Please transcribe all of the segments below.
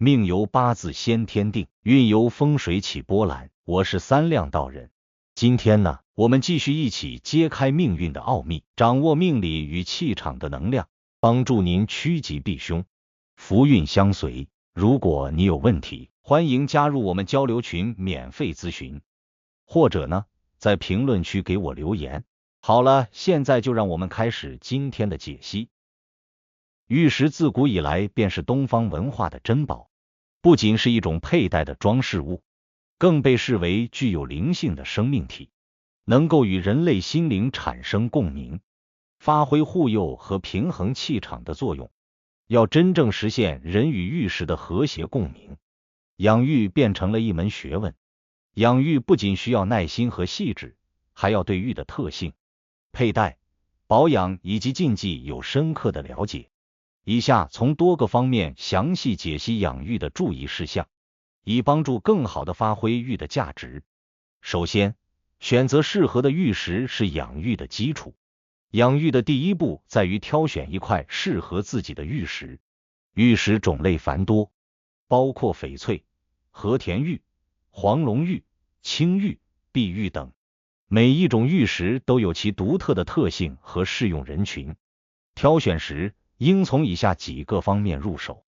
命由八字先天定，运由风水起波澜。我是三亮道人。今天呢，我们继续一起揭开命运的奥秘，掌握命理与气场的能量，帮助您趋吉避凶，福运相随。如果你有问题，欢迎加入我们交流群免费咨询，或者呢，在评论区给我留言。好了，现在就让我们开始今天的解析。玉石自古以来便是东方文化的珍宝，不仅是一种佩戴的装饰物，更被视为具有灵性的生命体，能够与人类心灵产生共鸣，发挥护佑和平衡气场的作用。要真正实现人与玉石的和谐共鸣，养玉变成了一门学问。养玉不仅需要耐心和细致，还要对玉的特性、佩戴、保养以及禁忌有深刻的了解。以下从多个方面详细解析养玉的注意事项，以帮助更好地发挥玉的价值。首先，选择适合的玉石是养玉的基础。养玉的第一步在于挑选一块适合自己的玉石。玉石种类繁多，包括翡翠、和田玉、黄龙玉、青玉、碧玉等，每一种玉石都有其独特的特性和适用人群。挑选时应从以下几个方面入手。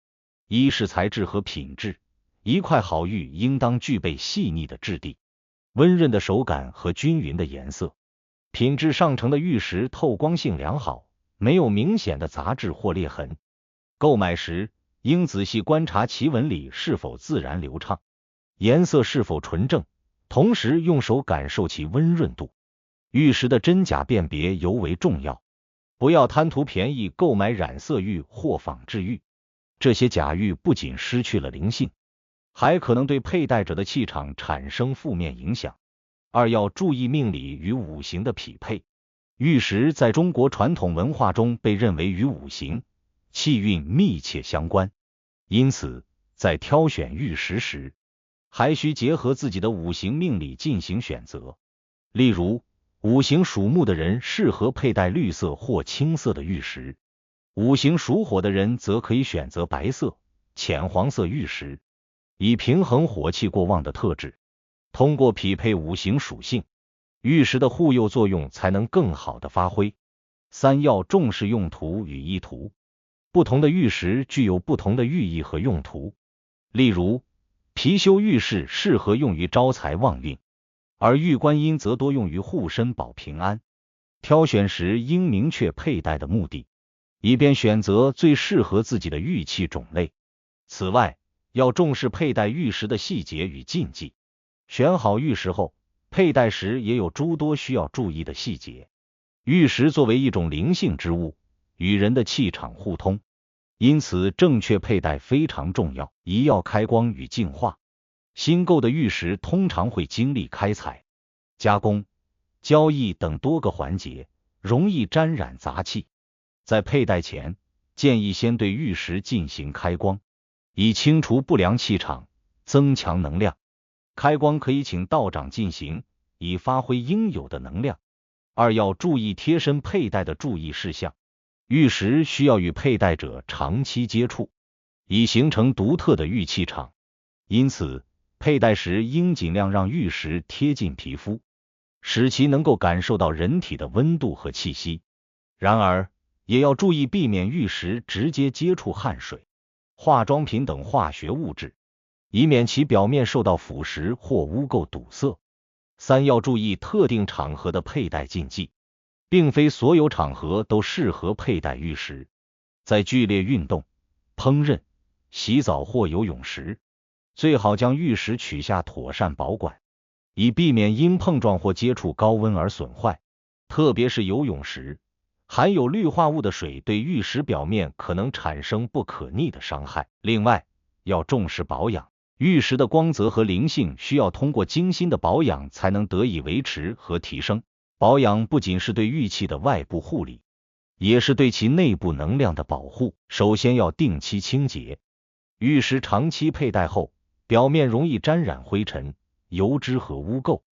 一是材质和品质。一块好玉应当具备细腻的质地、温润的手感和均匀的颜色。品质上乘的玉石透光性良好，没有明显的杂质或裂痕。购买时应仔细观察其纹理是否自然流畅，颜色是否纯正，同时用手感受其温润度。玉石的真假辨别尤为重要，不要贪图便宜购买染色玉或仿制玉，这些假玉不仅失去了灵性，还可能对佩戴者的气场产生负面影响。二要注意命理与五行的匹配。玉石在中国传统文化中被认为与五行、气运密切相关，因此在挑选玉石时，还需结合自己的五行命理进行选择。例如，五行属木的人适合佩戴绿色或青色的玉石，五行属火的人则可以选择白色、浅黄色玉石，以平衡火气过旺的特质。通过匹配五行属性，玉石的护佑作用才能更好的发挥。三要重视用途与意图。不同的玉石具有不同的寓意和用途。例如，貔貅玉饰适合用于招财旺运，而玉观音则多用于护身保平安。挑选时应明确佩戴的目的，以便选择最适合自己的玉器种类。此外，要重视佩戴玉石的细节与禁忌。选好玉石后，佩戴时也有诸多需要注意的细节。玉石作为一种灵性之物，与人的气场互通，因此正确佩戴非常重要。一要开光与净化。新购的玉石通常会经历开采、加工、交易等多个环节，容易沾染杂气。在佩戴前，建议先对玉石进行开光，以清除不良气场，增强能量。开光可以请道长进行，以发挥应有的能量。二要注意贴身佩戴的注意事项。玉石需要与佩戴者长期接触，以形成独特的玉气场，因此佩戴时应尽量让玉石贴近皮肤，使其能够感受到人体的温度和气息。然而，也要注意避免玉石直接接触汗水、化妆品等化学物质，以免其表面受到腐蚀或污垢堵塞。三要注意特定场合的佩戴禁忌。并非所有场合都适合佩戴玉石。在剧烈运动、烹饪、洗澡或游泳时，最好将玉石取下妥善保管，以避免因碰撞或接触高温而损坏。特别是游泳时，含有氯化物的水对玉石表面可能产生不可逆的伤害。另外，要重视保养。玉石的光泽和灵性需要通过精心的保养才能得以维持和提升。保养不仅是对玉器的外部护理，也是对其内部能量的保护。首先要定期清洁。玉石长期佩戴后，表面容易沾染灰尘、油脂和污垢，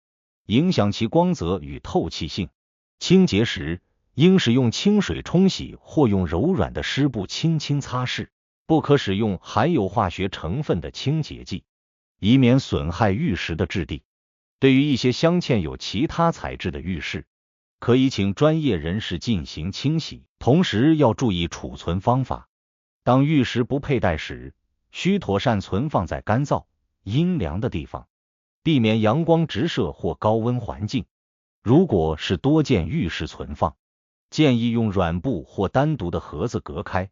影响其光泽与透气性。清洁时，应使用清水冲洗或用柔软的湿布轻轻擦拭，不可使用含有化学成分的清洁剂，以免损害玉石的质地。对于一些镶嵌有其他材质的玉饰，可以请专业人士进行清洗，同时要注意储存方法。当玉石不佩戴时，需妥善存放在干燥、阴凉的地方，避免阳光直射或高温环境。如果是多件玉石存放，建议用软布或单独的盒子隔开，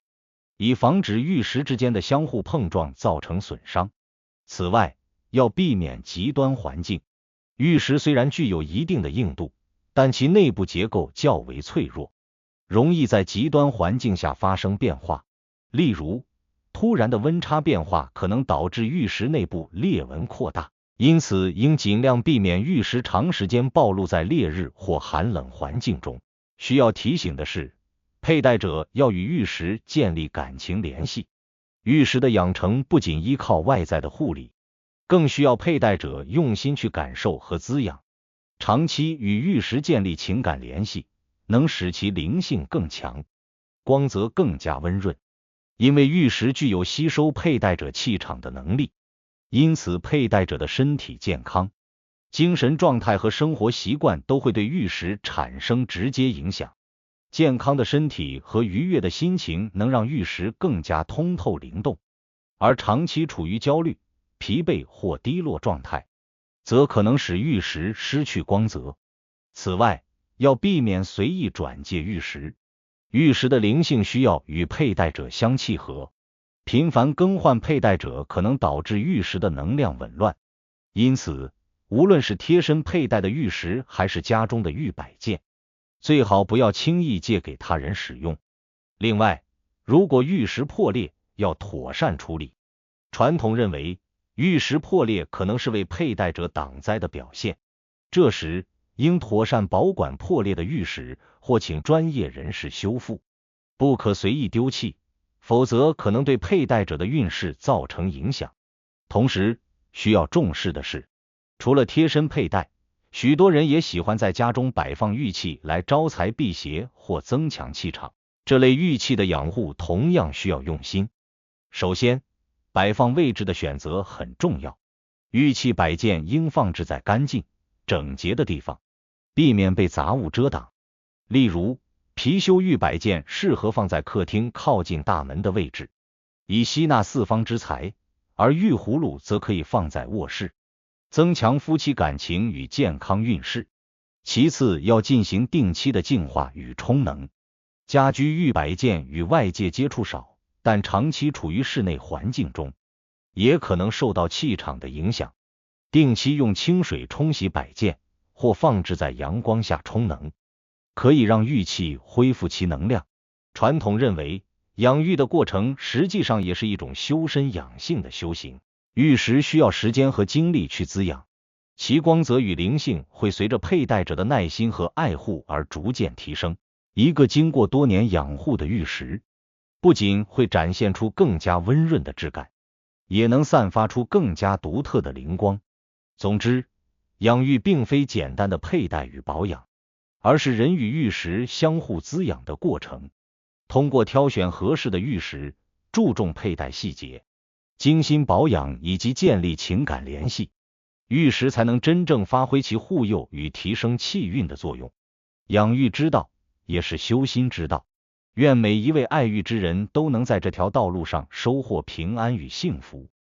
以防止玉石之间的相互碰撞造成损伤。此外，要避免极端环境。玉石虽然具有一定的硬度，但其内部结构较为脆弱，容易在极端环境下发生变化。例如，突然的温差变化可能导致玉石内部裂纹扩大，因此应尽量避免玉石长时间暴露在烈日或寒冷环境中。需要提醒的是，佩戴者要与玉石建立感情联系。玉石的养成不仅依靠外在的护理，更需要佩戴者用心去感受和滋养。长期与玉石建立情感联系，能使其灵性更强，光泽更加温润。因为玉石具有吸收佩戴者气场的能力，因此佩戴者的身体健康、精神状态和生活习惯都会对玉石产生直接影响。健康的身体和愉悦的心情能让玉石更加通透灵动，而长期处于焦虑、疲惫或低落状态，则可能使玉石失去光泽。此外，要避免随意转借玉石。玉石的灵性需要与佩戴者相契合，频繁更换佩戴者可能导致玉石的能量紊乱。因此，无论是贴身佩戴的玉石还是家中的玉摆件，最好不要轻易借给他人使用。另外，如果玉石破裂，要妥善处理。传统认为，玉石破裂可能是为佩戴者挡灾的表现，这时应妥善保管破裂的玉石，或请专业人士修复，不可随意丢弃，否则可能对佩戴者的运势造成影响。同时，需要重视的是，除了贴身佩戴，许多人也喜欢在家中摆放玉器来招财辟邪或增强气场。这类玉器的养护同样需要用心。首先，摆放位置的选择很重要，玉器摆件应放置在干净、整洁的地方，避免被杂物遮挡。例如，貔貅玉摆件适合放在客厅靠近大门的位置，以吸纳四方之财，而玉葫芦则可以放在卧室，增强夫妻感情与健康运势。其次，要进行定期的净化与充能。家居玉摆件与外界接触少，但长期处于室内环境中，也可能受到气场的影响。定期用清水冲洗摆件，或放置在阳光下充能，可以让玉器恢复其能量。传统认为，养玉的过程实际上也是一种修身养性的修行。玉石需要时间和精力去滋养，其光泽与灵性会随着佩戴者的耐心和爱护而逐渐提升。一个经过多年养护的玉石，不仅会展现出更加温润的质感，也能散发出更加独特的灵光。总之，养玉并非简单的佩戴与保养，而是人与玉石相互滋养的过程。通过挑选合适的玉石，注重佩戴细节，精心保养以及建立情感联系，玉石才能真正发挥其护佑与提升气运的作用。养玉之道也是修心之道，愿每一位爱玉之人都能在这条道路上收获平安与幸福。